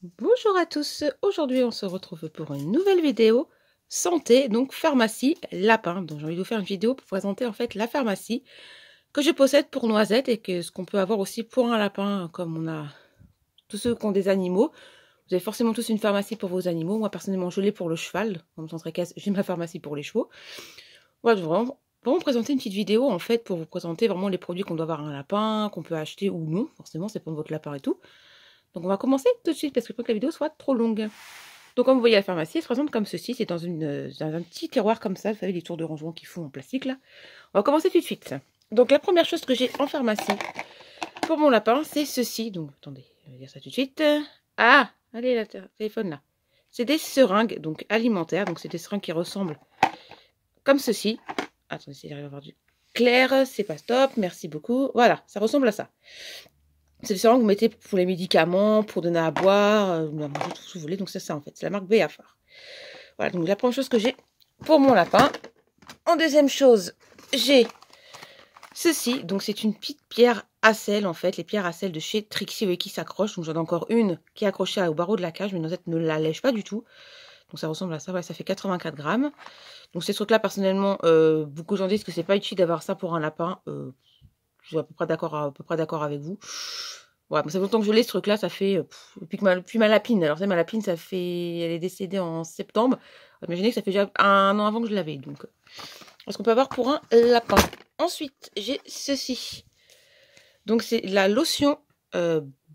Bonjour à tous, aujourd'hui on se retrouve pour une nouvelle vidéo santé, donc pharmacie lapin. Donc j'ai envie de vous faire une vidéo pour présenter en fait la pharmacie que je possède pour Noisette et que ce qu'on peut avoir aussi pour un lapin, comme on a tous ceux qui ont des animaux. Vous avez forcément tous une pharmacie pour vos animaux. Moi personnellement je l'ai pour le cheval, comme centre caisse, j'ai ma pharmacie pour les chevaux. Voilà, je vais vraiment présenter une petite vidéo en fait pour vous présenter vraiment les produits qu'on doit avoir à un lapin, qu'on peut acheter ou non, forcément c'est pour votre lapin et tout. Donc on va commencer tout de suite parce que je veux que la vidéo soit trop longue. Donc comme vous voyez, la pharmacie elle se présente comme ceci, c'est dans un petit tiroir comme ça, vous savez les tours de rangement qu'ils font en plastique là. On va commencer tout de suite. Donc la première chose que j'ai en pharmacie pour mon lapin, c'est ceci. Donc attendez, je vais dire ça tout de suite. Ah, allez le téléphone là. C'est des seringues donc alimentaires, donc c'est des seringues qui ressemblent comme ceci. Attendez, si j'arrive à avoir du clair, c'est pas stop, merci beaucoup. Voilà, ça ressemble à ça. C'est le sérum que vous mettez pour les médicaments, pour donner à boire, à manger, tout ce que vous voulez. Donc c'est ça en fait, c'est la marque Béafar. Voilà, donc la première chose que j'ai pour mon lapin. En deuxième chose, j'ai ceci. Donc c'est une petite pierre à sel en fait, les pierres à sel de chez Trixie, vous voyez, qui s'accrochent. Donc j'en ai encore une qui est accrochée au barreau de la cage, mais Noisette ne la lèche pas du tout. Donc ça ressemble à ça, voilà, ça fait 84 grammes. Donc ces trucs-là, personnellement, beaucoup de gens disent que c'est pas utile d'avoir ça pour un lapin. Je suis à peu près d'accord avec vous. Ouais, ça fait longtemps que je l'ai ce truc-là, ça fait depuis ma lapine. Alors, c'est ma lapine, elle est décédée en septembre. Imaginez que ça fait déjà un an avant que je l'avais. Donc, ce qu'on peut avoir pour un lapin. Ensuite, j'ai ceci. Donc, c'est la lotion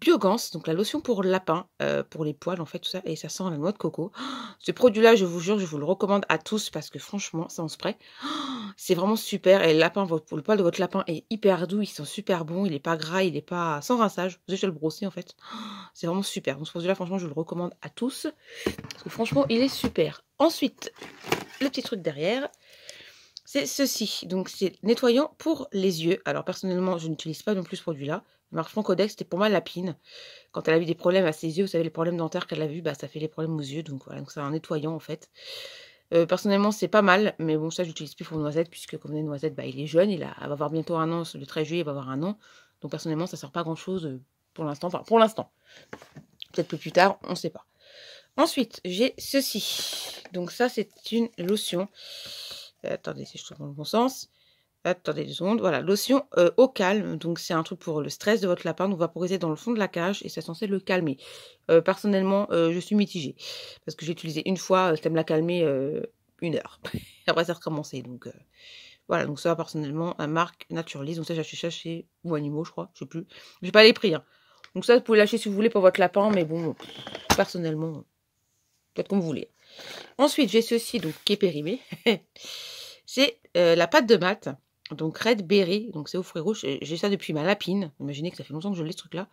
Biogans, donc la lotion pour lapin, pour les poils, en fait, tout ça. Et ça sent la noix de coco. Ce produit-là, je vous jure, je vous le recommande à tous parce que franchement, ça en spray. C'est vraiment super. Et le poil de votre lapin est hyper doux, il sent super bon, il est pas gras, il est pas sans rinçage. Vous allez le brosser en fait. C'est vraiment super. Donc ce produit-là, franchement, je le recommande à tous. Parce que franchement, il est super. Ensuite, le petit truc derrière, c'est ceci. Donc c'est nettoyant pour les yeux. Alors personnellement, je n'utilise pas non plus ce produit-là. La marque Francodex, c'était pour ma lapine. Quand elle a eu des problèmes à ses yeux, vous savez, les problèmes dentaires qu'elle a eu, bah ça fait les problèmes aux yeux. Donc voilà, donc c'est un nettoyant en fait. Personnellement, c'est pas mal, mais bon, ça, j'utilise plus pour Noisette, puisque comme on est Noisette, bah, il est jeune, elle va avoir bientôt un an, le 13 juillet, il va avoir un an. Donc, personnellement, ça sert pas grand-chose pour l'instant. Enfin, pour l'instant. Peut-être que plus tard, on sait pas. Ensuite, j'ai ceci. Donc, ça, c'est une lotion. Attendez, si je trouve dans le bon sens. Attendez 2 secondes. Voilà, lotion au calme. Donc, c'est un truc pour le stress de votre lapin. Donc, vaporiser dans le fond de la cage et c'est censé le calmer. Personnellement, je suis mitigée. Parce que j'ai utilisé une fois, ça me l'a calmé 1 heure. Après, ça a recommencé. Donc, voilà. Donc, ça, personnellement, la marque Naturalise. Donc, ça, j'ai acheté ça chez ou Animaux, je crois. Je sais plus. J'ai pas les prix. Hein. Donc, ça, vous pouvez l'acheter si vous voulez pour votre lapin. Mais bon, personnellement, faites comme vous voulez. Ensuite, j'ai ceci, donc, qui est périmé. C'est la pâte de mat. Donc Red Berry, donc c'est aux fruits rouges. J'ai ça depuis ma lapine. Imaginez que ça fait longtemps que je l'ai ce truc-là.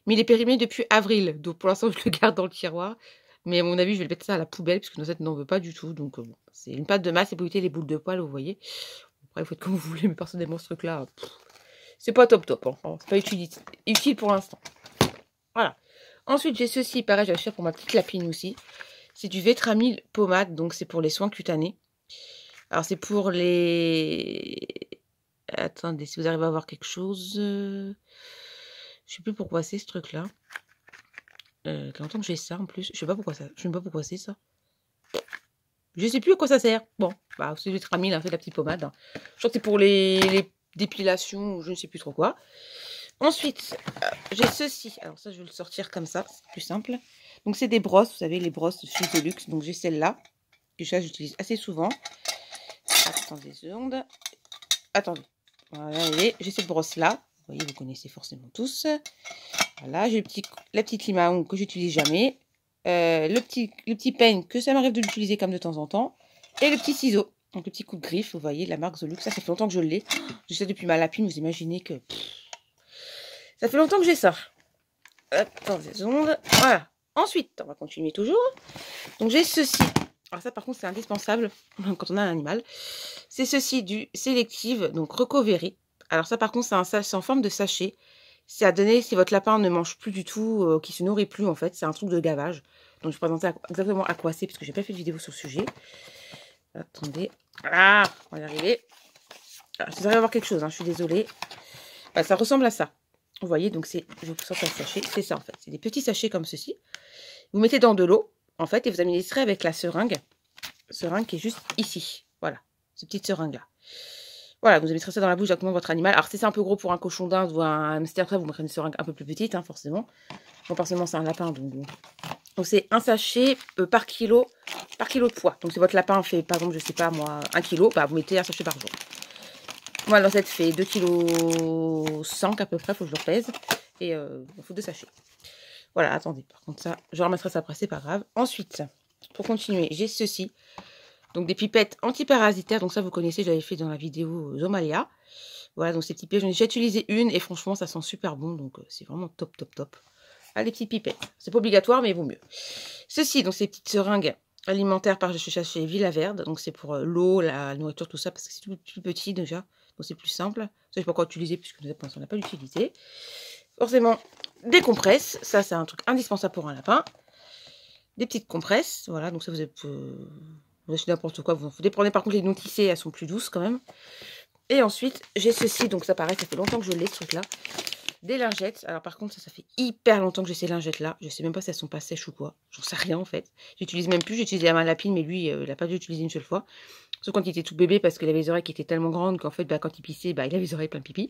Mais il est périmé depuis avril. Donc pour l'instant, je le garde dans le tiroir. Mais à mon avis, je vais le mettre ça à la poubelle puisque Noisette n'en veut pas du tout. Donc bon, c'est une pâte de masse, c'est pour éviter les boules de poils, vous voyez. Après, vous faites comme vous voulez, mais personnellement, ce truc-là, c'est pas top top. Hein. C'est pas utile pour l'instant. Voilà. Ensuite, j'ai ceci. Pareil, j'ai acheté pour ma petite lapine aussi. C'est du Vétramil pommade, donc c'est pour les soins cutanés. Alors c'est pour les... Attendez, si vous arrivez à voir quelque chose... Je sais plus pourquoi c'est ce truc-là. Il y a longtemps que j'ai ça en plus. Je sais pas pourquoi ça. Je sais pas pourquoi c'est ça. Je sais plus à quoi ça sert. Bon, bah c'est du Tramil, hein, fait de la petite pommade. Hein. Je crois que c'est pour les dépilations ou je ne sais plus trop quoi. Ensuite, j'ai ceci. Alors ça, je vais le sortir comme ça. C'est plus simple. Donc c'est des brosses. Vous savez, les brosses chez Deluxe. Donc j'ai celle-là. Et ça, j'utilise assez souvent. Attendez 2 secondes. Attendez. Voilà, j'ai cette brosse-là. Vous voyez, vous connaissez forcément tous. Voilà, j'ai la petite lime à ongles que j'utilise jamais. Le petit peigne que ça m'arrive de l'utiliser comme de temps en temps. Et le petit ciseau. Donc le petit coup de griffe, vous voyez, la marque The Look. Ça fait longtemps que je l'ai. Je sais depuis ma lapine, vous imaginez que... ça fait longtemps que j'ai ça. Attendez 2 secondes. Voilà. Ensuite, on va continuer toujours. Donc j'ai ceci. Alors ça par contre c'est indispensable quand on a un animal. C'est ceci du Sélective, donc Recovery. Alors ça par contre c'est en forme de sachet. C'est à donner si votre lapin ne mange plus du tout, qui se nourrit plus en fait. C'est un truc de gavage. Donc je vais présenter exactement à quoi c'est parce que j'ai pas fait de vidéo sur le sujet. Attendez. Ah, on va y arriver. Alors, si vous arrivez à voir quelque chose, hein, je suis désolée. Bah, ça ressemble à ça. Vous voyez, donc c'est, je vous sortir le sachet. C'est ça en fait. C'est des petits sachets comme ceci. Vous mettez dans de l'eau, en fait, et vous administrez avec la seringue qui est juste ici. Voilà, cette petite seringue-là. Voilà, vous mettrez ça dans la bouche directement de votre animal. Alors, si c'est un peu gros pour un cochon d'Inde ou un hamster, après, vous mettrez une seringue un peu plus petite, hein, forcément. Bon, forcément, c'est un lapin, donc c'est un sachet par kilo de poids. Donc, si votre lapin fait, par exemple, je sais pas moi, 1 kilo, bah, vous mettez un sachet par jour. Moi, l'osette fait 2,5 kg à peu près, il faut que je le pèse. Et il faut 2 sachets. Voilà, attendez, par contre, ça, je remettrai ça après, c'est pas grave. Ensuite, pour continuer, j'ai ceci. Donc, des pipettes antiparasitaires. Donc, ça, vous connaissez, j'avais fait dans la vidéo Zomalia. Voilà, donc ces petites pipettes, j'en ai déjà utilisé une. Et franchement, ça sent super bon. Donc, c'est vraiment top, top, top. Ah, les petites pipettes. C'est pas obligatoire, mais il vaut mieux. Ceci, donc ces petites seringues alimentaires par chez Villa Verde. Donc, c'est pour l'eau, la nourriture, tout ça, parce que c'est tout petit déjà. Donc, c'est plus simple. Ça, je sais pas quoi utiliser, puisque nous on n'a pas l'utiliser. Forcément, des compresses. Ça, c'est un truc indispensable pour un lapin. Des petites compresses. Voilà, donc ça, vous achetez n'importe quoi, vous en foutez. Prenez par contre les non tissées, elles sont plus douces quand même. Et ensuite, j'ai ceci, donc ça pareil, ça fait longtemps que je l'ai ce truc-là. Des lingettes. Alors par contre, ça fait hyper longtemps que j'ai ces lingettes-là. Je sais même pas si elles sont pas sèches ou quoi. J'en sais rien en fait. J'utilise même plus, j'utilise la main lapine, mais lui, il a pas dû utiliser une seule fois. Sauf quand il était tout bébé, parce qu'il avait les oreilles qui étaient tellement grandes qu'en fait, bah, quand il pissait, bah, il avait les oreilles plein de pipi.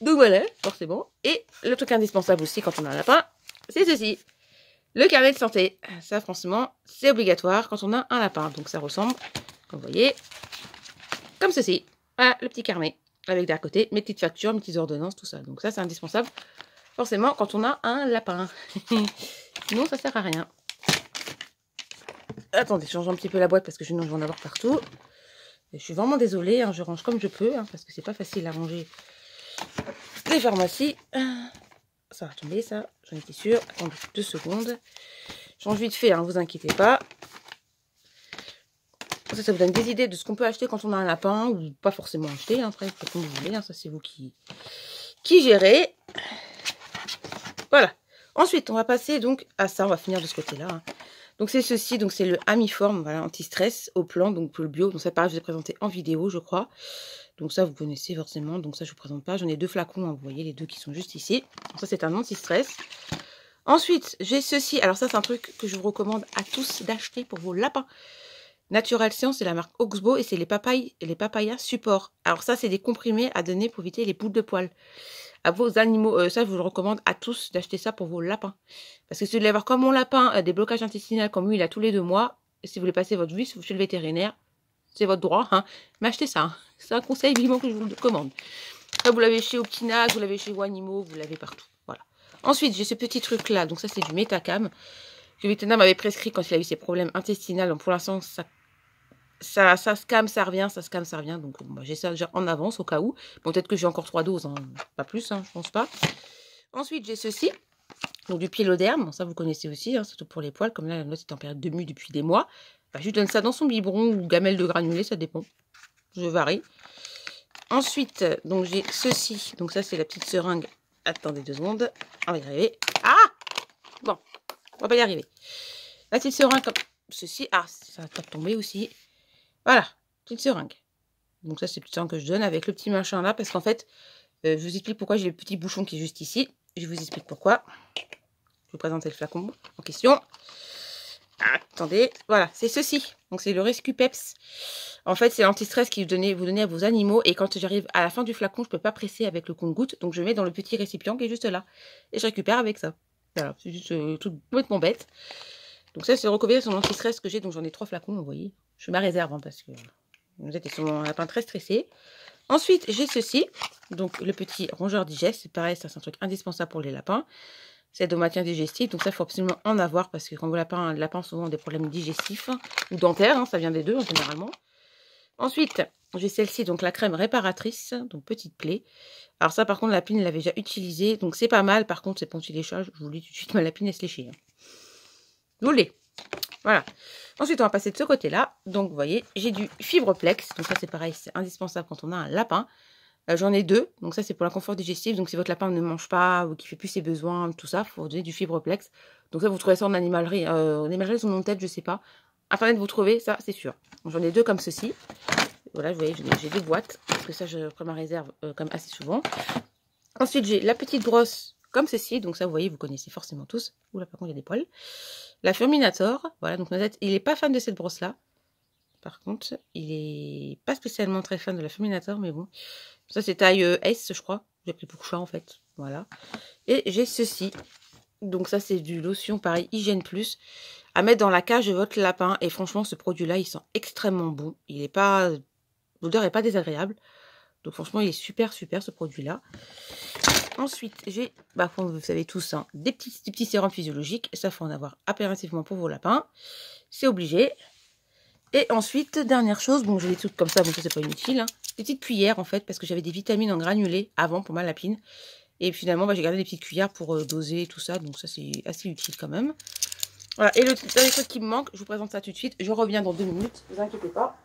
Donc voilà, forcément. Et le truc indispensable aussi quand on a un lapin, c'est ceci. Le carnet de santé, ça franchement, c'est obligatoire quand on a un lapin. Donc ça ressemble, comme vous voyez, comme ceci. Voilà, le petit carnet, avec d'un côté mes petites factures, mes petites ordonnances, tout ça. Donc ça, c'est indispensable, forcément, quand on a un lapin. Sinon, ça sert à rien. Attendez, je change un petit peu la boîte parce que sinon, je vais en avoir partout. Et je suis vraiment désolée, hein, je range comme je peux, hein, parce que c'est pas facile à ranger les pharmacies. Ça va tomber, ça, j'en étais sûre. Attendez 2 secondes. Je change vite fait, hein, vous inquiétez pas. Ça vous donne des idées de ce qu'on peut acheter quand on a un lapin, ou pas forcément acheter, hein, après, comme vous voulez, hein, ça c'est vous qui gérez. Voilà. Ensuite, on va passer donc à ça, on va finir de ce côté-là. Hein. Donc c'est ceci, donc c'est le Amiform, voilà, anti-stress au plan, donc pour le bio. Donc ça pareil, je vous ai présenté en vidéo, je crois. Donc ça, vous connaissez forcément, donc ça je ne vous présente pas. J'en ai 2 flacons, hein, vous voyez les 2 qui sont juste ici. Donc ça c'est un anti-stress. Ensuite, j'ai ceci, alors ça c'est un truc que je vous recommande à tous d'acheter pour vos lapins. Natural Science, c'est la marque Oxbow et c'est les papayas support. Alors ça, c'est des comprimés à donner pour éviter les boules de poils à vos animaux. Ça, je vous le recommande à tous d'acheter ça pour vos lapins. Parce que si vous voulez avoir comme mon lapin des blocages intestinaux comme lui, il a tous les 2 mois, et si vous voulez passer votre vie chez le vétérinaire, c'est votre droit, hein, mais achetez ça. Hein. C'est un conseil vivant que je vous le recommande. Là, vous l'avez chez Optinac, vous l'avez chez Wanimo, vous l'avez partout. Voilà. Ensuite, j'ai ce petit truc-là. Donc ça, c'est du Metacam. Que le vétérinaire m'avait prescrit quand il a eu ses problèmes intestinaux. Donc pour l'instant, ça se calme, ça revient, ça se calme, ça revient. Donc bah, j'ai ça déjà en avance au cas où. Bon, peut-être que j'ai encore 3 doses, hein. Pas plus, hein, je pense pas. Ensuite, j'ai ceci. Donc du pyloderme, bon, ça vous connaissez aussi, hein, surtout pour les poils. Comme là, la note est en période de mue depuis des mois. Bah, je lui donne ça dans son biberon ou gamelle de granulés, ça dépend. Je varie. Ensuite, donc j'ai ceci. Donc ça, c'est la petite seringue. Attendez 2 secondes. On va y arriver. Ah! Bon, on va pas y arriver. La petite seringue comme ceci. Ah, ça va pas tomber aussi. Voilà, petite seringue. Donc ça, c'est le petit seringue que je donne avec le petit machin là. Parce qu'en fait, je vous explique pourquoi j'ai le petit bouchon qui est juste ici. Je vous explique pourquoi. Je vais vous présenter le flacon en question. Attendez, voilà, c'est ceci. Donc c'est le Rescue Peps. En fait, c'est l'anti-stress que vous donnez à vos animaux. Et quand j'arrive à la fin du flacon, je ne peux pas presser avec le compte-gouttes. Donc je mets dans le petit récipient qui est juste là. Et je récupère avec ça. Voilà, c'est juste tout complètement bête. Donc ça, c'est le recouvert sur l'anti-stress que j'ai. Donc j'en ai 3 flacons, vous voyez. Je fais ma réserve, hein, parce que vous êtes sur mon lapin très stressé. Ensuite, j'ai ceci. Donc le petit rongeur digeste. C'est pareil, ça c'est un truc indispensable pour les lapins. C'est de maintien digestif, donc ça, il faut absolument en avoir parce que quand vos lapins, les lapins ont souvent des problèmes digestifs ou dentaires, hein, ça vient des deux généralement. Ensuite, j'ai celle-ci, donc la crème réparatrice, donc petite plaie. Alors ça, par contre, la lapine l'avait déjà utilisée, donc c'est pas mal. Par contre, c'est pour anti-léchage. Je vous le dis tout de suite, ma lapine elle se léchait. Hein. Vous voulez. Voilà. Ensuite, on va passer de ce côté-là. Donc, vous voyez, j'ai du Fibreplex. Donc ça, c'est pareil, c'est indispensable quand on a un lapin. J'en ai 2, donc ça c'est pour la confort digestif. Donc si votre lapin ne mange pas ou qui fait plus ses besoins, tout ça, il faut donner du Fibreplex. Donc ça vous trouvez ça en animalerie, son nom de tête, je sais pas. Internet vous trouvez, ça c'est sûr. J'en ai 2 comme ceci. Voilà, vous voyez, j'ai 2 boîtes, parce que ça je prends ma réserve comme assez souvent. Ensuite j'ai la petite brosse comme ceci. Donc ça, vous voyez, vous connaissez forcément tous. Oula, par contre, il y a des poils. La Furminator. Voilà, donc Noisette, il n'est pas fan de cette brosse-là. Par contre, il est pas spécialement très fan de la Furminator, mais bon. Ça, c'est taille S, je crois. J'ai pris pour chat, en fait. Voilà. Et j'ai ceci. Donc ça, c'est du lotion, pareil, Hygiène Plus. À mettre dans la cage de votre lapin. Et franchement, ce produit-là, il sent extrêmement bon. Il est pas... L'odeur n'est pas désagréable. Donc franchement, il est super, super, ce produit-là. Ensuite, j'ai, comme vous savez tous, hein, des petits sérums physiologiques. Ça, faut en avoir impérativement pour vos lapins. C'est obligé. Et ensuite, dernière chose, bon, j'ai des trucs comme ça, bon, ça, c'est pas inutile. Hein, des petites cuillères, en fait, parce que j'avais des vitamines en granulés avant pour ma lapine. Et finalement, j'ai gardé des petites cuillères pour doser tout ça. Donc ça, c'est assez utile quand même. Voilà, et le dernier truc qui me manque, je vous présente ça tout de suite. Je reviens dans 2 minutes, ne vous inquiétez pas.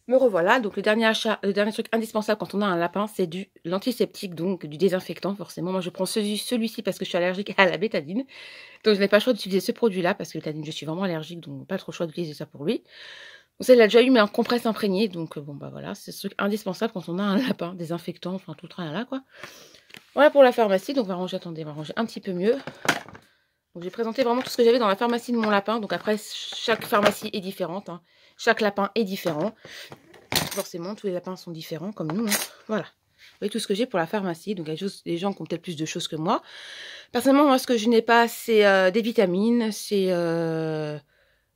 Me revoilà, donc le dernier achat, le dernier truc indispensable quand on a un lapin, c'est du l'antiseptique, donc du désinfectant forcément. Moi je prends celui-ci parce que je suis allergique à la bétadine. Donc je n'ai pas le choix d'utiliser ce produit-là parce que la bétadine je suis vraiment allergique, donc pas trop le choix d'utiliser ça pour lui. Donc ça il a déjà eu mais en compresse imprégnée, donc bon bah voilà, c'est ce truc indispensable quand on a un lapin, désinfectant, enfin tout le tralala quoi. Voilà pour la pharmacie, donc on va ranger, attendez, on va ranger un petit peu mieux. Donc j'ai présenté vraiment tout ce que j'avais dans la pharmacie de mon lapin, donc après chaque pharmacie est différente, hein. Chaque lapin est différent. Forcément, tous les lapins sont différents, comme nous. Hein. Voilà. Vous voyez tout ce que j'ai pour la pharmacie. Donc, il y a des gens qui ont peut-être plus de choses que moi. Personnellement, moi, ce que je n'ai pas, c'est des vitamines. C'est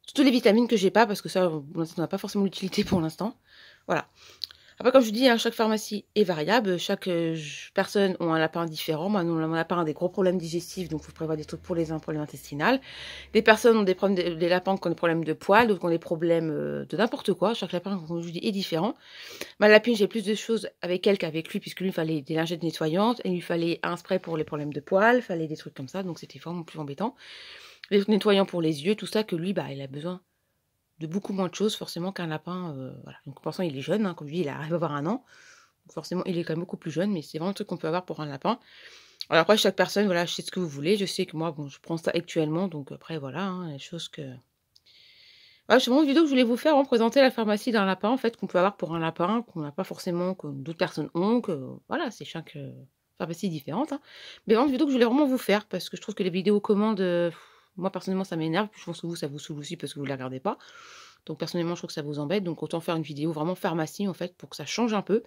toutes les vitamines que j'ai pas, parce que ça, on n'a pas forcément l'utilité pour l'instant. Voilà. Après, comme je vous dis, hein, chaque pharmacie est variable. Chaque personne a un lapin différent. Moi, mon lapin a des gros problèmes digestifs, donc il faut prévoir des trucs pour les uns, problèmes intestinaux. Des personnes ont des problèmes, des lapins qui ont des problèmes de poils, d'autres qui ont des problèmes de n'importe quoi. Chaque lapin, comme je vous dis, est différent. Ma lapine, j'ai plus de choses avec elle qu'avec lui, puisque lui, il fallait des lingettes nettoyantes, et il lui fallait un spray pour les problèmes de poils, il fallait des trucs comme ça, donc c'était vraiment plus embêtant. Des nettoyants pour les yeux, tout ça, que lui, il a besoin de beaucoup moins de choses, forcément, qu'un lapin. Voilà. Donc, pour l'instant, il est jeune, hein, comme je dis, il arrive à avoir 1 an. Donc, forcément, il est quand même beaucoup plus jeune, mais c'est vraiment le truc qu'on peut avoir pour un lapin. Alors après, chaque personne, voilà, je sais ce que vous voulez. Je sais que moi, bon, je prends ça actuellement, donc après, voilà, hein, les choses que... Voilà, c'est vraiment une vidéo que je voulais vous faire, présenter la pharmacie d'un lapin, en fait, qu'on peut avoir pour un lapin, qu'on n'a pas forcément, que d'autres personnes ont, que, voilà, c'est chaque pharmacie différente, hein. Mais vraiment, une vidéo que je voulais vraiment vous faire, parce que je trouve que les vidéos commandes, moi, personnellement, ça m'énerve, puis je pense que vous, ça vous saoule aussi, parce que vous ne les regardez pas. Donc, personnellement, je trouve que ça vous embête, donc autant faire une vidéo vraiment pharmacie, en fait, pour que ça change un peu.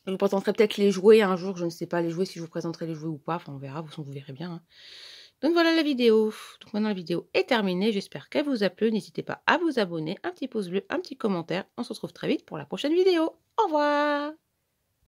Je vous présenterai peut-être les jouets un jour, je ne sais pas les jouets, si je vous présenterai les jouets ou pas, enfin, on verra, vous verrez bien, hein. Donc voilà la vidéo. Donc maintenant la vidéo est terminée. J'espère qu'elle vous a plu. N'hésitez pas à vous abonner, un petit pouce bleu, un petit commentaire. On se retrouve très vite pour la prochaine vidéo. Au revoir!